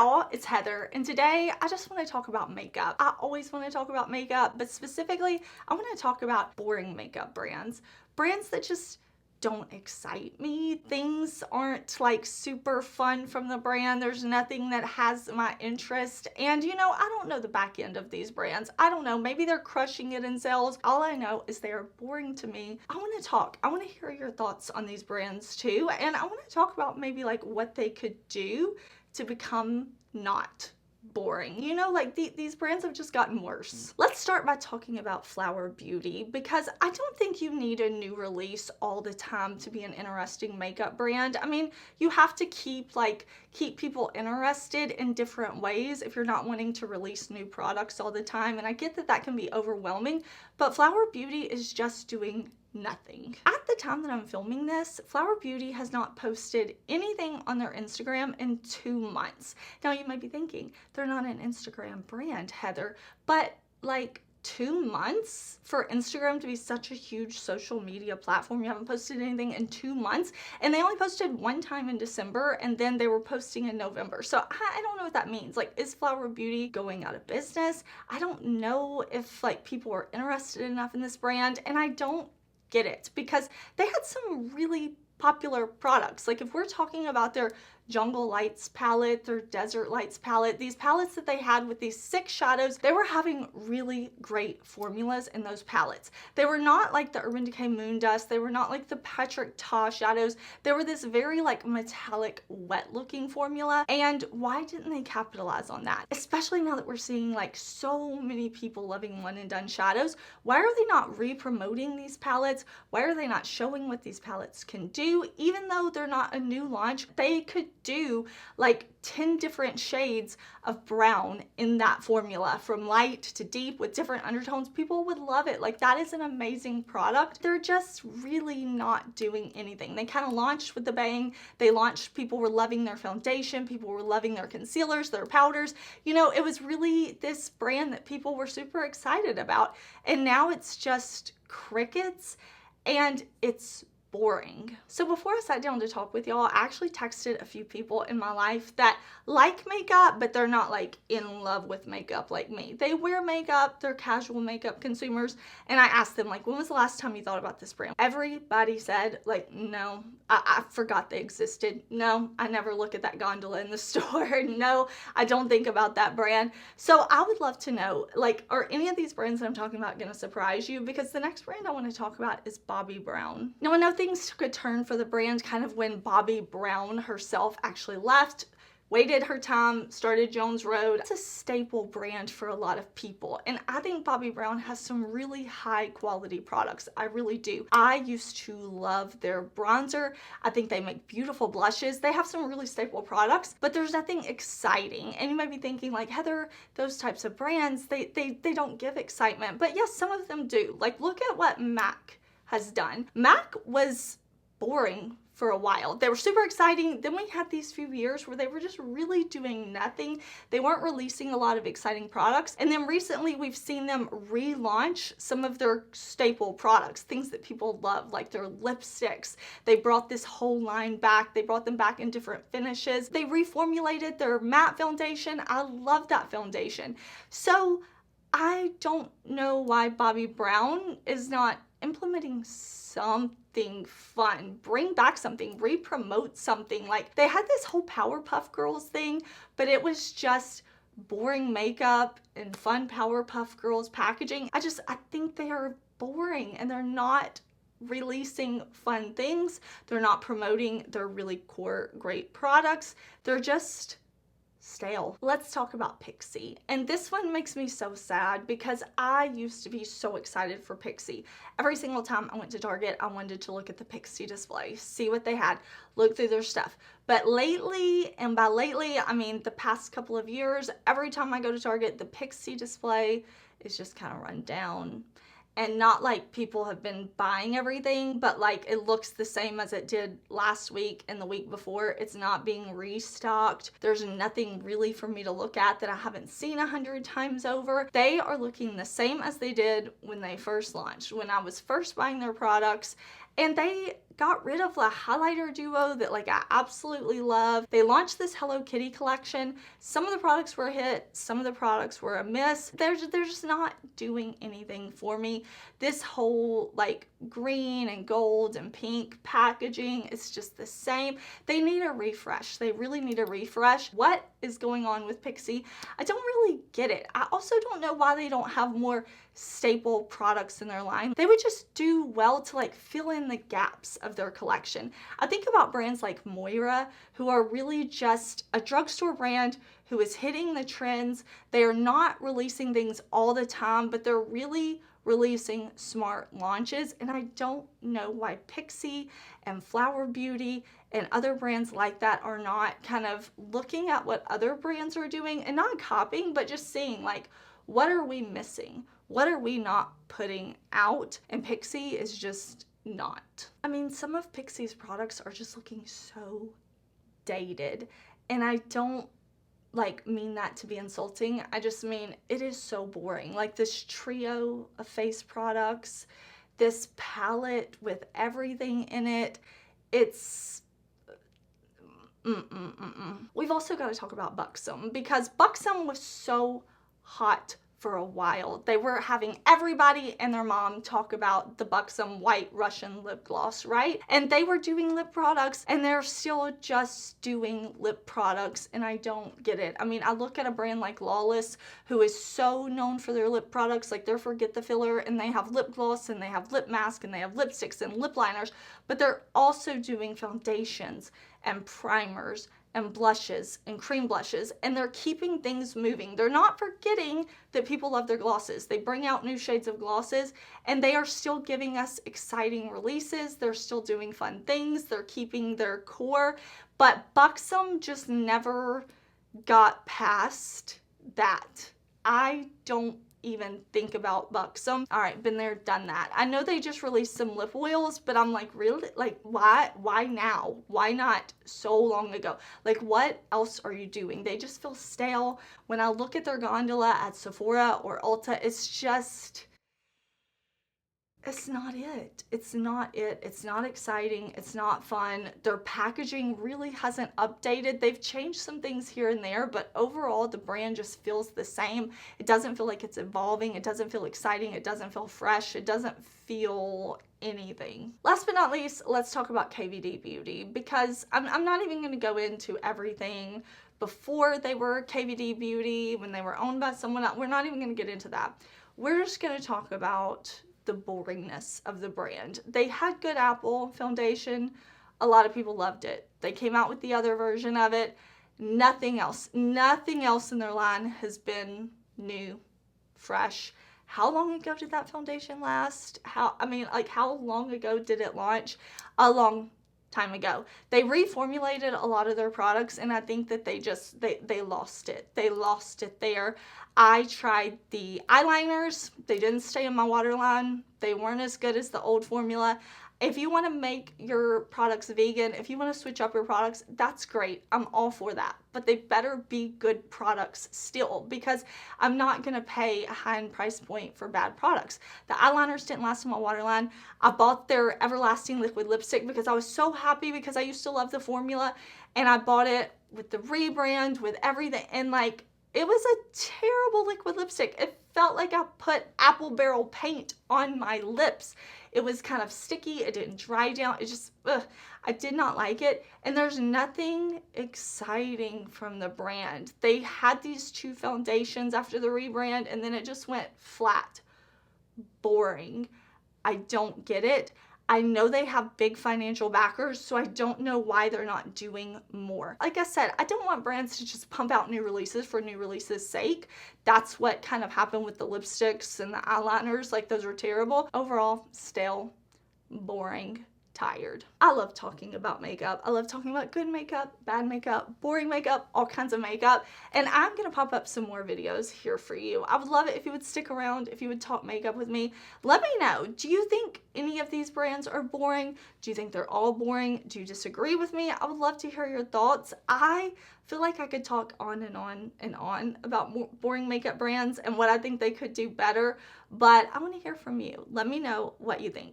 y'all, it's Heather, and today I just want to talk about makeup. I always want to talk about makeup, but specifically I want to talk about boring makeup brands. Brands that just don't excite me. Things aren't like super fun from the brand. There's nothing that has my interest. And you know, I don't know the back end of these brands. I don't know, maybe they're crushing it in sales. All I know is they are boring to me. I want to talk. I want to hear your thoughts on these brands too. And I want to talk about maybe like what they could do to become not boring. You know, like these brands have just gotten worse. Let's start by talking about Flower Beauty, because I don't think you need a new release all the time to be an interesting makeup brand. I mean, you have to keep people interested in different ways if you're not wanting to release new products all the time. And I get that that can be overwhelming, but Flower Beauty is just doing nothing. At the time that I'm filming this, Flower Beauty has not posted anything on their Instagram in 2 months. Now you might be thinking, they're not an Instagram brand, Heather, but like 2 months for Instagram to be such a huge social media platform? You haven't posted anything in 2 months, and they only posted one time in December, and then they were posting in November. So I don't know what that means. Like, is Flower Beauty going out of business? I don't know if like people are interested enough in this brand, and I don't get it, because they had some really popular products. Like if we're talking about their Jungle Lights palette, their Desert Lights palette, these palettes that they had with these 6 shadows, they were having really great formulas in those palettes. They were not like the Urban Decay Moon Dust. They were not like the Patrick Ta shadows. They were this very like metallic, wet looking formula. And why didn't they capitalize on that? Especially now that we're seeing like so many people loving one and done shadows. Why are they not re-promoting these palettes? Why are they not showing what these palettes can do? Even though they're not a new launch, they could do like 10 different shades of brown in that formula, from light to deep with different undertones. People would love it. Like, that is an amazing product. They're just really not doing anything. They kind of launched with the bang. They launched, people were loving their foundation, people were loving their concealers, their powders. You know, it was really this brand that people were super excited about, and now it's just crickets and it's boring. So before I sat down to talk with y'all, I actually texted a few people in my life that like makeup, but they're not like in love with makeup like me. They wear makeup, they're casual makeup consumers, and I asked them, like, when was the last time you thought about this brand? Everybody said, like, no, I forgot they existed. No, I never look at that gondola in the store. No, I don't think about that brand. So I would love to know, like, are any of these brands that I'm talking about gonna surprise you? Because the next brand I want to talk about is Bobbi Brown. Now, I know things took a turn for the brand kind of when Bobbi Brown herself actually left, waited her time, started Jones Road. It's a staple brand for a lot of people, and I think Bobbi Brown has some really high quality products. I really do. I used to love their bronzer. I think they make beautiful blushes. They have some really staple products, but there's nothing exciting. And you might be thinking, like, Heather, those types of brands, they don't give excitement. But yes, some of them do. Like, look at what MAC has done. MAC was boring for a while. They were super exciting. Then we had these few years where they were just really doing nothing. They weren't releasing a lot of exciting products. And then recently we've seen them relaunch some of their staple products, things that people love, like their lipsticks. They brought this whole line back. They brought them back in different finishes. They reformulated their matte foundation. I love that foundation. So I don't know why Bobbi Brown is not implementing something fun. Bring back something, re-promote something. Like, they had this whole Powerpuff Girls thing, but it was just boring makeup and fun Powerpuff Girls packaging. I think they are boring, and they're not releasing fun things. They're not promoting their really core great products. They're just stale. Let's talk about Pixi. And this one makes me so sad because I used to be so excited for Pixi. Every single time I went to Target, I wanted to look at the Pixi display, see what they had, look through their stuff. But lately, and by lately, I mean the past couple of years, every time I go to Target, the Pixi display is just kind of run down. And not like people have been buying everything, but like it looks the same as it did last week and the week before. It's not being restocked. There's nothing really for me to look at that I haven't seen 100 times over. They are looking the same as they did when they first launched, when I was first buying their products. And they got rid of the highlighter duo that like I absolutely love. They launched this Hello Kitty collection. Some of the products were a hit, some of the products were a miss. They're just not doing anything for me. This whole like green and gold and pink packaging, it's just the same. They need a refresh. They really need a refresh. What is going on with Pixi? I don't really get it. I also don't know why they don't have more staple products in their line. They would just do well to like fill in the gaps of their collection. I think about brands like Moira, who are really just a drugstore brand who is hitting the trends. They are not releasing things all the time, but they're really releasing smart launches, and I don't know why Pixi and Flower Beauty and other brands like that are not kind of looking at what other brands are doing and not copying, but just seeing like, what are we missing? What are we not putting out? And Pixi is just not. I mean, some of Pixi's products are just looking so dated, and I don't like mean that to be insulting. I just mean it is so boring. Like this trio of face products, this palette with everything in it, it's We've also got to talk about Buxom, because Buxom was so hot for a while. They were having everybody and their mom talk about the Buxom white Russian lip gloss, right? And they were doing lip products, and they're still just doing lip products, and I don't get it. I mean, I look at a brand like Lawless, who is so known for their lip products, like their Forget the Filler, and they have lip gloss, and they have lip mask, and they have lipsticks and lip liners, but they're also doing foundations and primers and blushes and cream blushes, and they're keeping things moving. They're not forgetting that people love their glosses. They bring out new shades of glosses, and they are still giving us exciting releases. They're still doing fun things. They're keeping their core, but Buxom just never got past that. I don't even think about Buxom. All right, been there, done that. I know they just released some lip oils, but I'm like, really? Like, why now? Why not so long ago? Like, what else are you doing? They just feel stale. When I look at their gondola at Sephora or Ulta, it's just, it's not it. It's not it. It's not exciting. It's not fun. Their packaging really hasn't updated. They've changed some things here and there, but overall the brand just feels the same. It doesn't feel like it's evolving. It doesn't feel exciting. It doesn't feel fresh. It doesn't feel anything. Last but not least, let's talk about KVD Beauty, because I'm not even going to go into everything before they were KVD Beauty, when they were owned by someone else. We're not even going to get into that. We're just going to talk about the boringness of the brand. They had good Apple foundation. A lot of people loved it. They came out with the other version of it. Nothing else in their line has been new, fresh. How long ago did that foundation last? How long ago did it launch? A long time ago. They reformulated a lot of their products, and I think that they lost it. They lost it there. I tried the eyeliners. They didn't stay in my waterline. They weren't as good as the old formula. If you want to make your products vegan, if you want to switch up your products, that's great. I'm all for that. But they better be good products still, because I'm not going to pay a high-end price point for bad products. The eyeliners didn't last in my waterline. I bought their Everlasting liquid lipstick because I was so happy, because I used to love the formula, and I bought it with the rebrand, with everything, and like, it was a terrible liquid lipstick. It felt like I put apple barrel paint on my lips. It was kind of sticky. It didn't dry down. It just, I did not like it. And there's nothing exciting from the brand. They had these two foundations after the rebrand, and then it just went flat. Boring. I don't get it. I know they have big financial backers, so I don't know why they're not doing more. Like I said, I don't want brands to just pump out new releases for new releases' sake. That's what kind of happened with the lipsticks and the eyeliners. Like, those are terrible. Overall, stale, boring, tired. I love talking about makeup. I love talking about good makeup, bad makeup, boring makeup, all kinds of makeup. And I'm gonna pop up some more videos here for you. I would love it if you would stick around, if you would talk makeup with me. Let me know, do you think any of these brands are boring? Do you think they're all boring? Do you disagree with me? I would love to hear your thoughts. I feel like I could talk on and on and on about more boring makeup brands and what I think they could do better, but I want to hear from you. Let me know what you think.